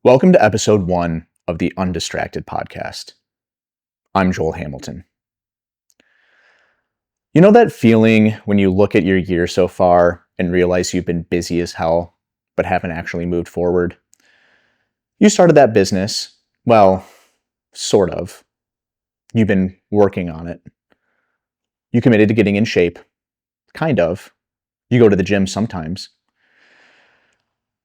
Welcome to episode 1 of the Undistracted podcast. I'm Joel Hamilton. You know that feeling when you look at your year so far and realize you've been busy as hell, but haven't actually moved forward? You started that business. Well, sort of. You've been working on it. You committed to getting in shape. Kind of. You go to the gym sometimes.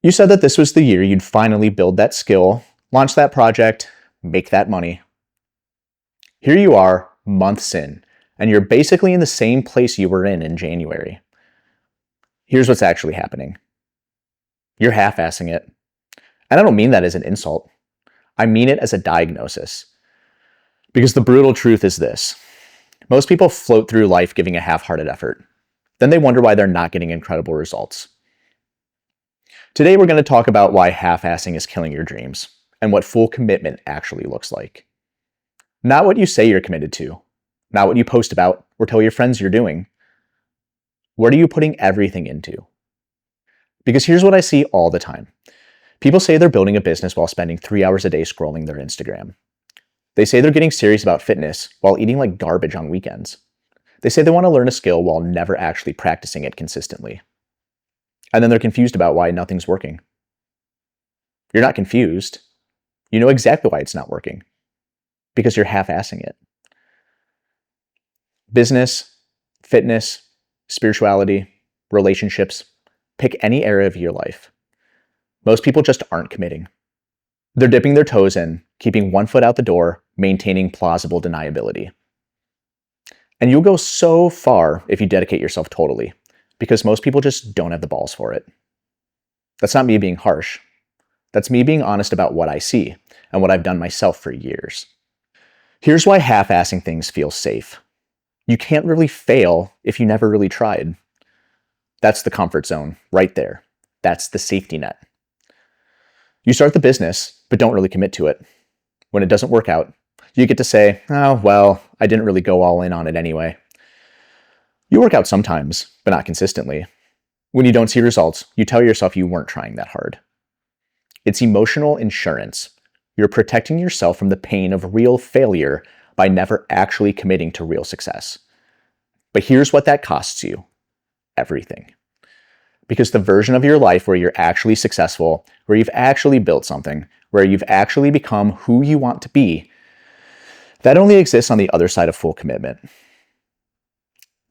You said that this was the year you'd finally build that skill, launch that project, make that money. Here you are, months in, and you're basically in the same place you were in January. Here's what's actually happening. You're half-assing it. And I don't mean that as an insult. I mean it as a diagnosis. Because the brutal truth is this. Most people float through life giving a half-hearted effort. Then they wonder why they're not getting incredible results. Today we're going to talk about why half-assing is killing your dreams, and what full commitment actually looks like. Not what you say you're committed to, not what you post about or tell your friends you're doing. What are you putting everything into? Because here's what I see all the time. People say they're building a business while spending 3 hours a day scrolling their Instagram. They say they're getting serious about fitness while eating like garbage on weekends. They say they want to learn a skill while never actually practicing it consistently. And then they're confused about why nothing's working. You're not confused. You know exactly why it's not working. Because you're half-assing it. Business, fitness, spirituality, relationships, pick any area of your life. Most people just aren't committing. They're dipping their toes in, keeping one foot out the door, maintaining plausible deniability. And you'll go so far if you dedicate yourself totally, because most people just don't have the balls for it. That's not me being harsh. That's me being honest about what I see and what I've done myself for years. Here's why half-assing things feel safe. You can't really fail if you never really tried. That's the comfort zone right there. That's the safety net. You start the business, but don't really commit to it. When it doesn't work out, you get to say, oh, well, I didn't really go all in on it anyway. You work out sometimes, but not consistently. When you don't see results, you tell yourself you weren't trying that hard. It's emotional insurance. You're protecting yourself from the pain of real failure by never actually committing to real success. But here's what that costs you. Everything. Because the version of your life where you're actually successful, where you've actually built something, where you've actually become who you want to be, that only exists on the other side of full commitment.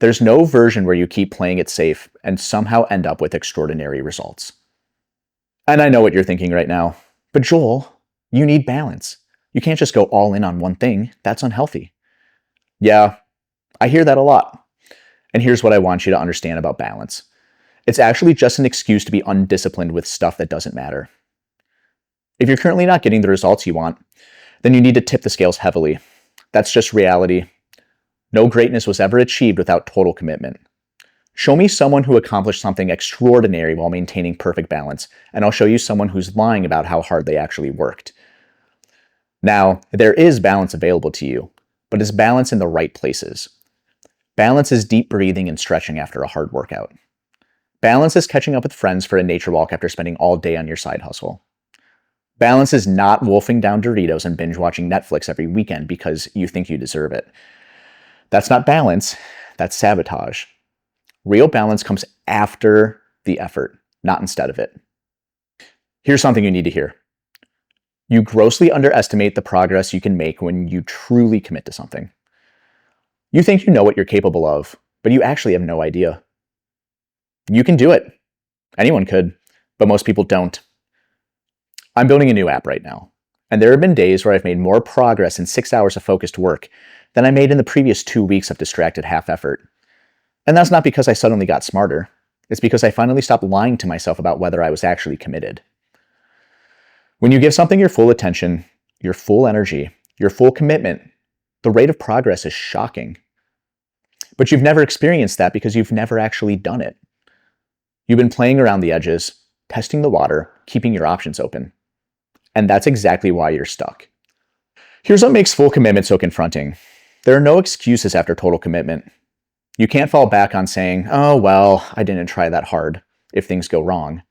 There's no version where you keep playing it safe and somehow end up with extraordinary results. And I know what you're thinking right now, but Joel, you need balance. You can't just go all in on one thing. That's unhealthy. Yeah, I hear that a lot. And here's what I want you to understand about balance. It's actually just an excuse to be undisciplined with stuff that doesn't matter. If you're currently not getting the results you want, then you need to tip the scales heavily. That's just reality. No greatness was ever achieved without total commitment. Show me someone who accomplished something extraordinary while maintaining perfect balance, and I'll show you someone who's lying about how hard they actually worked. Now, there is balance available to you, but it's balance in the right places. Balance is deep breathing and stretching after a hard workout. Balance is catching up with friends for a nature walk after spending all day on your side hustle. Balance is not wolfing down Doritos and binge watching Netflix every weekend because you think you deserve it. That's not balance, that's sabotage. Real balance comes after the effort, not instead of it. Here's something you need to hear. You grossly underestimate the progress you can make when you truly commit to something. You think you know what you're capable of, but you actually have no idea. You can do it. Anyone could, but most people don't. I'm building a new app right now, and there have been days where I've made more progress in 6 hours of focused work than I made in the previous 2 weeks of distracted half effort. And that's not because I suddenly got smarter. It's because I finally stopped lying to myself about whether I was actually committed. When you give something your full attention, your full energy, your full commitment, the rate of progress is shocking. But you've never experienced that because you've never actually done it. You've been playing around the edges, testing the water, keeping your options open. And that's exactly why you're stuck. Here's what makes full commitment so confronting. There are no excuses after total commitment. You can't fall back on saying, oh, well, I didn't try that hard if things go wrong.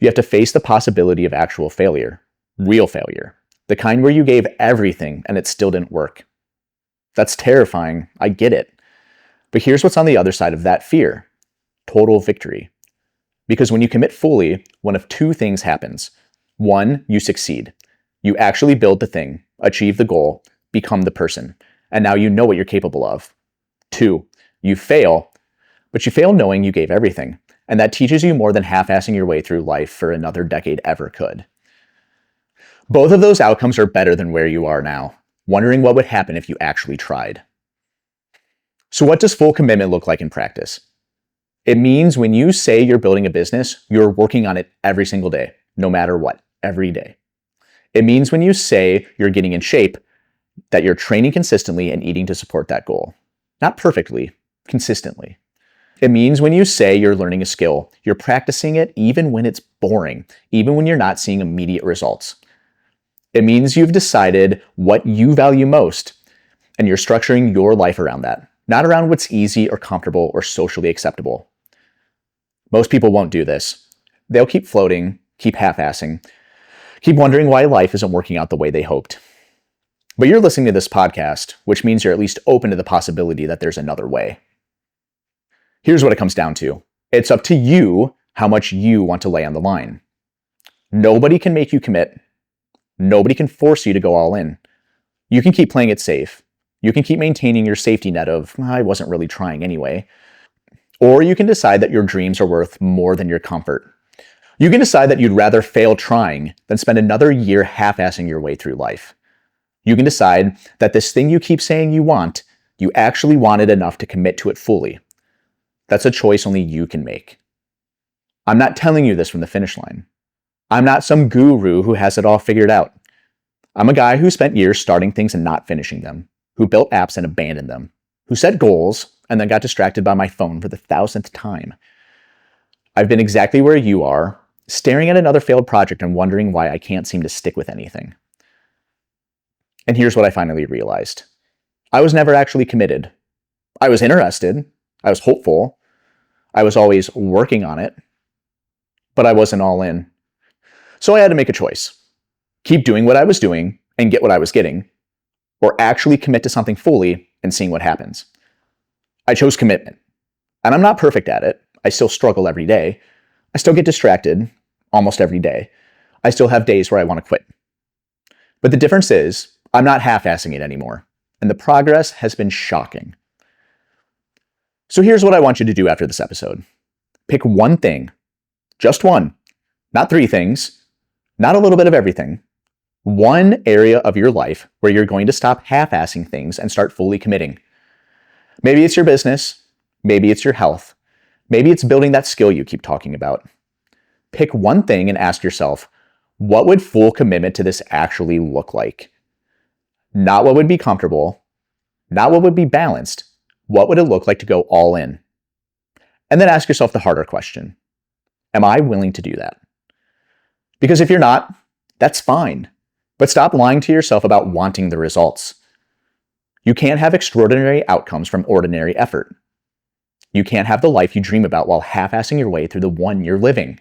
You have to face the possibility of actual failure, Real failure. The kind where you gave everything and it still didn't work. That's terrifying. I get it. But here's what's on the other side of that fear. Total victory. Because when you commit fully, one of two things happens. One, you succeed. You actually build the thing, achieve the goal, become the person, and now you know what you're capable of. Two, you fail, but you fail knowing you gave everything, and that teaches you more than half-assing your way through life for another decade ever could. Both of those outcomes are better than where you are now, wondering what would happen if you actually tried. So what does full commitment look like in practice? It means when you say you're building a business, you're working on it every single day, no matter what, every day. It means when you say you're getting in shape, that you're training consistently and eating to support that goal. Not perfectly, consistently. It means when you say you're learning a skill, you're practicing it even when it's boring, even when you're not seeing immediate results. It means you've decided what you value most, and you're structuring your life around that, not around what's easy or comfortable or socially acceptable. Most people won't do this. They'll keep floating, keep half-assing, keep wondering why life isn't working out the way they hoped. But you're listening to this podcast, which means you're at least open to the possibility that there's another way. Here's what it comes down to. It's up to you how much you want to lay on the line. Nobody can make you commit. Nobody can force you to go all in. You can keep playing it safe. You can keep maintaining your safety net of, I wasn't really trying anyway. Or you can decide that your dreams are worth more than your comfort. You can decide that you'd rather fail trying than spend another year half-assing your way through life. You can decide that this thing you keep saying you want, you actually want it enough to commit to it fully. That's a choice only you can make. I'm not telling you this from the finish line. I'm not some guru who has it all figured out. I'm a guy who spent years starting things and not finishing them, who built apps and abandoned them, who set goals and then got distracted by my phone for the 1,000th time. I've been exactly where you are, staring at another failed project and wondering why I can't seem to stick with anything. And here's what I finally realized. I was never actually committed. I was interested. I was hopeful. I was always working on it. But I wasn't all in. So I had to make a choice. Keep doing what I was doing and get what I was getting, or actually commit to something fully and seeing what happens. I chose commitment. And I'm not perfect at it. I still struggle every day. I still get distracted almost every day. I still have days where I want to quit. But the difference is, I'm not half-assing it anymore. And the progress has been shocking. So here's what I want you to do after this episode. Pick one thing. Just one. Not three things. Not a little bit of everything. One area of your life where you're going to stop half-assing things and start fully committing. Maybe it's your business. Maybe it's your health. Maybe it's building that skill you keep talking about. Pick one thing and ask yourself, what would full commitment to this actually look like? Not what would be comfortable. Not what would be balanced. What would it look like to go all in? And then ask yourself the harder question. Am I willing to do that? Because if you're not, that's fine. But stop lying to yourself about wanting the results. You can't have extraordinary outcomes from ordinary effort. You can't have the life you dream about while half-assing your way through the one you're living.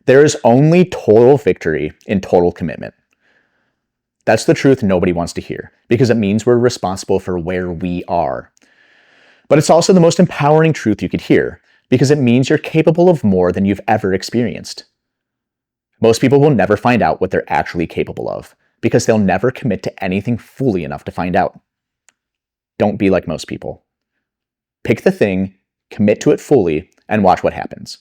There is only total victory in total commitment. That's the truth nobody wants to hear, because it means we're responsible for where we are. But it's also the most empowering truth you could hear, because it means you're capable of more than you've ever experienced. Most people will never find out what they're actually capable of, because they'll never commit to anything fully enough to find out. Don't be like most people. Pick the thing, commit to it fully, and watch what happens.